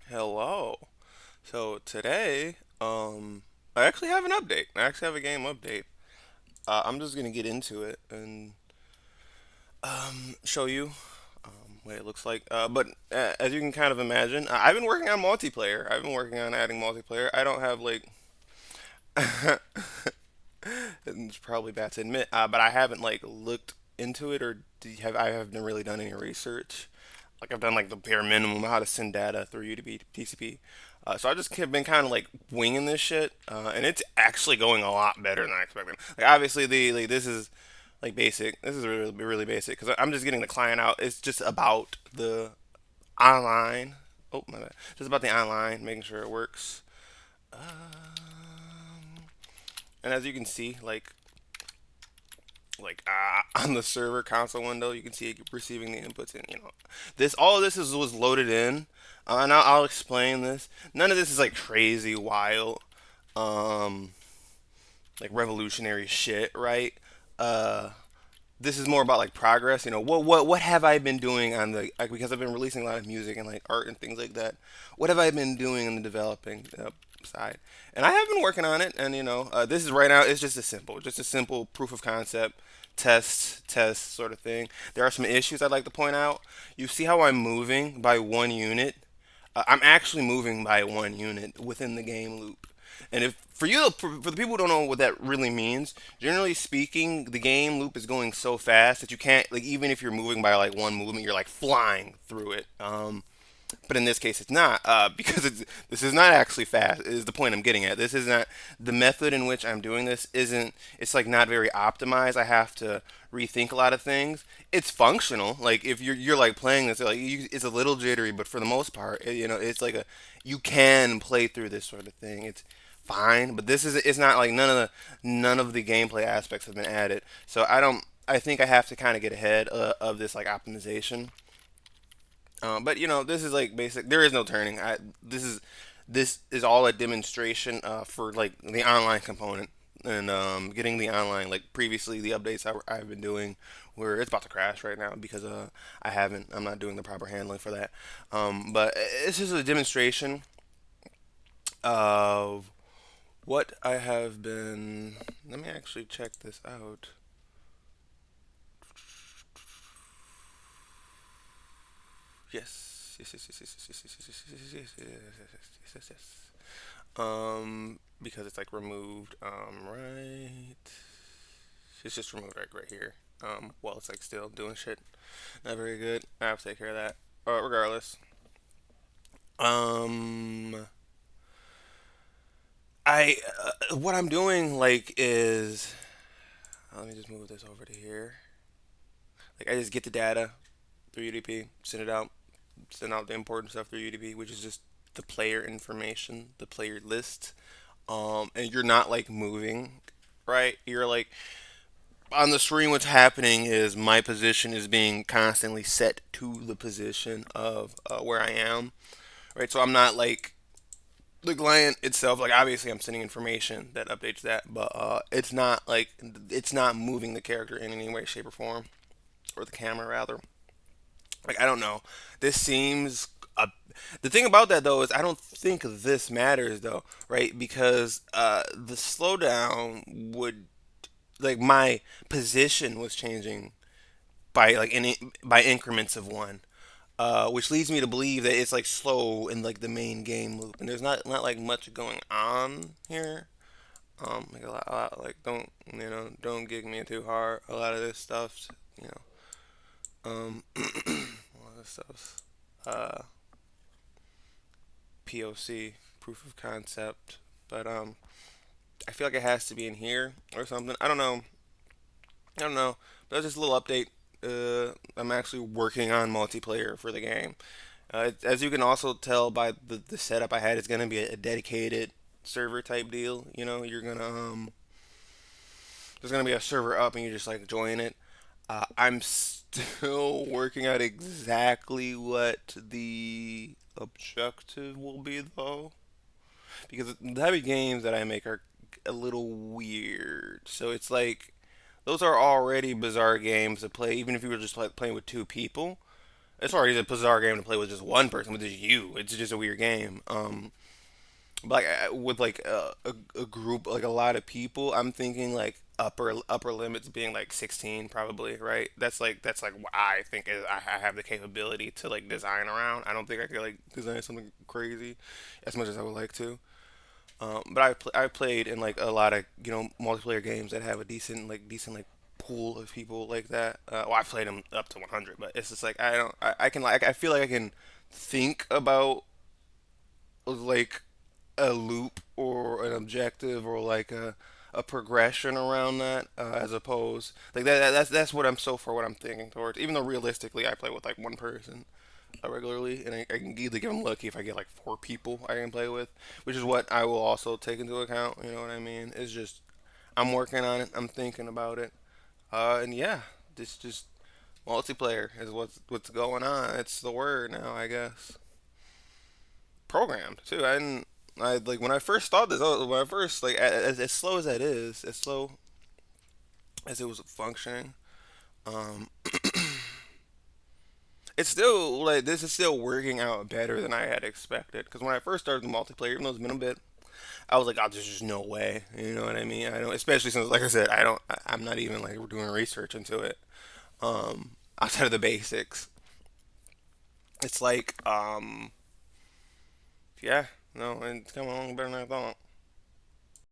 Hello. So today, I actually have an update. I actually have a game update. I'm just gonna get into it and show you what it looks like. But as you can kind of imagine, I've been working on multiplayer. I've been working on adding multiplayer. I don't have like, it's probably bad to admit, but I haven't like looked into it or I haven't really done any research. Like I've done like the bare minimum how to send data through UDP to TCP. So I just have been kind of like winging this shit, and it's actually going a lot better than I expected. Like obviously the like this is like basic. This is really basic because I'm just getting the client out. It's just about the online. Oh my bad. Just about the online, making sure it works. And as you can see, on the server console window, you can see it receiving the inputs, and this all of this is was loaded in, and I'll explain this. None of this is like crazy wild, um, like revolutionary shit, right? Uh, this is more about like progress. What have I been doing on the like because I've been releasing a lot of music and like art and things like that. What have I been doing in the developing side? And I have been working on it. And this is right now. It's just a simple proof of concept test sort of thing. There are some issues I'd like to point out. You see how I'm moving by one unit? I'm actually moving by one unit within the game loop. And if for the people who don't know what that really means, generally speaking, the game loop is going so fast that you can't like even if you're moving by like one movement, you're like flying through it. But in this case, it's not because this is not actually fast. Is the point I'm getting at? This is not the method in which I'm doing this. Isn't It's like not very optimized. I have to rethink a lot of things. It's functional. Like if you're like playing this, it's a little jittery, but for the most part, it's like a you can play through this sort of thing. It's fine, but it's not like none of the gameplay aspects have been added. So I don't. I think I have to kind of get ahead of this like optimization. But this is like basic. There is no turning. This is all a demonstration for like the online component and getting the online like previously the updates I've been doing where it's about to crash right now because I'm not doing the proper handling for that. But it's just a demonstration of what I have been. Let me actually check this out. Yes. Yes. Yes. Yes. Yes. Yes. Yes. Yes. Yes. Yes. Yes. Yes. Yes. Yes. Yes. Yes. Because it's like removed. Right. It's just removed right here. While it's like still doing shit. Not very good. I have to take care of that. Regardless. Um, what I'm doing like is let me just move this over to here. Like I just get the data through UDP, send out the important stuff through UDP, which is just the player information, the player list. And you're not like moving, right? You're like on the screen. What's happening is my position is being constantly set to the position of where I am, right? So I'm not like the client itself. Like obviously, I'm sending information that updates that, but it's not moving the character in any way, shape, or form, or the camera rather. Like I don't know. This seems the thing about that though is I don't think this matters though, right? Because the slowdown would like my position was changing by increments of one, which leads me to believe that it's like slow in like the main game loop, and there's not like much going on here. Like a lot like don't gig me too hard. A lot of this stuff, you a lot of this stuff's uh, POC, proof of concept, but I feel like it has to be in here or something. I don't know. I don't know. But that's just a little update. I'm actually working on multiplayer for the game. As you can also tell by the setup I had, it's gonna be a dedicated server type deal. You're gonna there's gonna be a server up and you just like join it. I'm still working out exactly what the objective will be though, because the type of games that I make are a little weird. So it's like those are already bizarre games to play, even if you were just like playing with two people. it's already a bizarre game to play with just one person, with just you. It's just a weird game. But like with like a group, like a lot of people, I'm thinking like upper limits being like 16 probably, right? That's like what I think is I have the capability to like design around. I don't think I could like design something crazy as much as I would like to. But I played in like a lot of multiplayer games that have a decent like pool of people like that. Well, I played them up to 100, but it's just like I don't I can like I feel like I can think about like a loop or an objective or like a progression around that as opposed like that's what I'm so for what I'm thinking towards. Even though realistically I play with like one person regularly, and I can either get them lucky if I get like four people I can play with, which is what I will also take into account. You know what I mean? It's just I'm working on it. I'm thinking about it, and yeah, this just multiplayer is what's going on. It's the word now, I guess. Programmed too. I didn't. I like when I first thought this. When I first like as slow as that is, as slow as it was functioning, um, it's still like this is still working out better than I had expected. Because when I first started the multiplayer, even though it's been a bit, I was like, oh, there's just no way. You know what I mean? I don't, especially since, like I said, I don't. I'm not even like doing research into it. Outside of the basics, it's like, yeah, no, it's coming along better than I thought.